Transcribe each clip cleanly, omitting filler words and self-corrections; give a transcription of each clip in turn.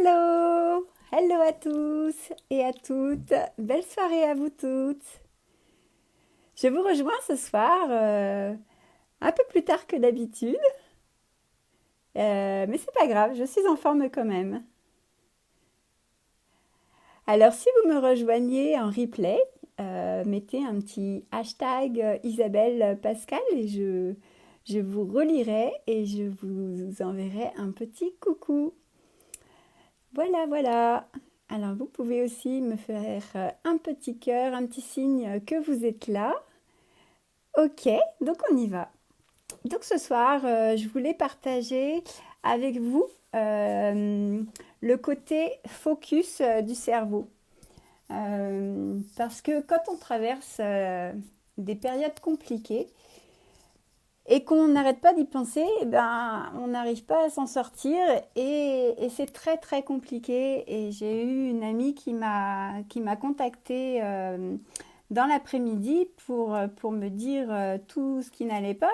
Hello! Hello à tous et à toutes. Belle soirée à vous toutes. Je vous rejoins ce soir un peu plus tard que d'habitude, mais c'est pas grave, je suis en forme quand même. Alors si vous me rejoignez en replay, mettez un petit hashtag Isabelle Pascal et je vous relirai et je vous enverrai un petit coucou. Voilà, voilà. Alors, vous pouvez aussi me faire un petit cœur, un petit signe que vous êtes là. Ok, donc on y va. Donc ce soir, je voulais partager avec vous le côté focus du cerveau. Parce que quand on traverse des périodes compliquées, et qu'on n'arrête pas d'y penser, eh ben, on n'arrive pas à s'en sortir et c'est très très compliqué. Et j'ai eu une amie qui m'a contactée dans l'après-midi pour me dire tout ce qui n'allait pas.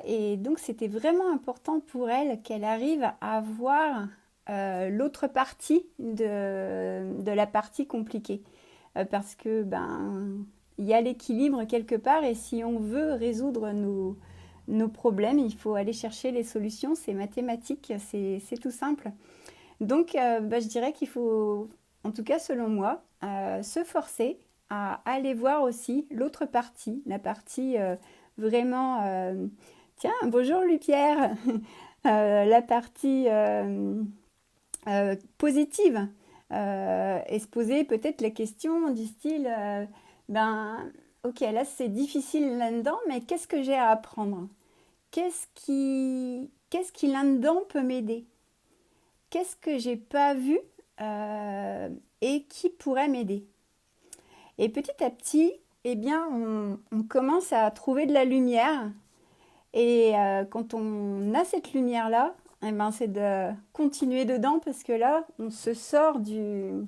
Et donc c'était vraiment important pour elle qu'elle arrive à voir l'autre partie de la partie compliquée. Parce que ben, il y a l'équilibre quelque part et si on veut résoudre nos problèmes, il faut aller chercher les solutions, c'est mathématique, c'est tout simple. Donc bah, je dirais qu'il faut, en tout cas selon moi, se forcer à aller voir aussi l'autre partie, la partie vraiment... Tiens, bonjour Louis-Pierre, la partie positive et se poser peut-être la question du style ben ok là c'est difficile là-dedans mais qu'est-ce que j'ai à apprendre? Qu'est-ce qui là-dedans peut m'aider? Qu'est-ce que j'ai pas vu et qui pourrait m'aider? Et petit à petit, eh bien, on commence à trouver de la lumière. Et quand on a cette lumière-là, eh ben, c'est de continuer dedans parce que là, on se sort du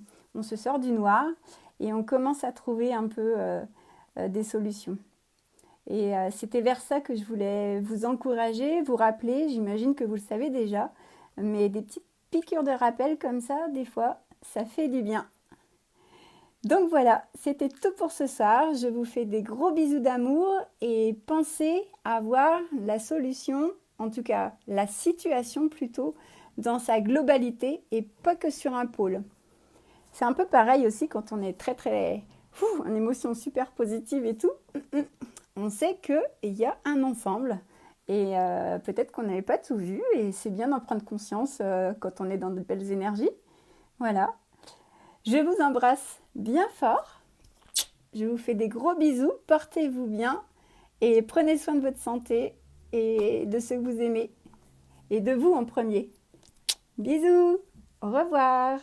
noir et on commence à trouver un peu des solutions. Et c'était vers ça que je voulais vous encourager, vous rappeler, j'imagine que vous le savez déjà, mais des petites piqûres de rappel comme ça, des fois, ça fait du bien. Donc voilà, c'était tout pour ce soir. Je vous fais des gros bisous d'amour et pensez à voir la solution, en tout cas la situation plutôt, dans sa globalité et pas que sur un pôle. C'est un peu pareil aussi quand on est très très en émotion super positive et tout. On sait qu'il y a un ensemble et peut-être qu'on n'avait pas tout vu et c'est bien d'en prendre conscience quand on est dans de belles énergies. Voilà. Je vous embrasse bien fort. Je vous fais des gros bisous. Portez-vous bien et prenez soin de votre santé et de ceux que vous aimez et de vous en premier. Bisous. Au revoir.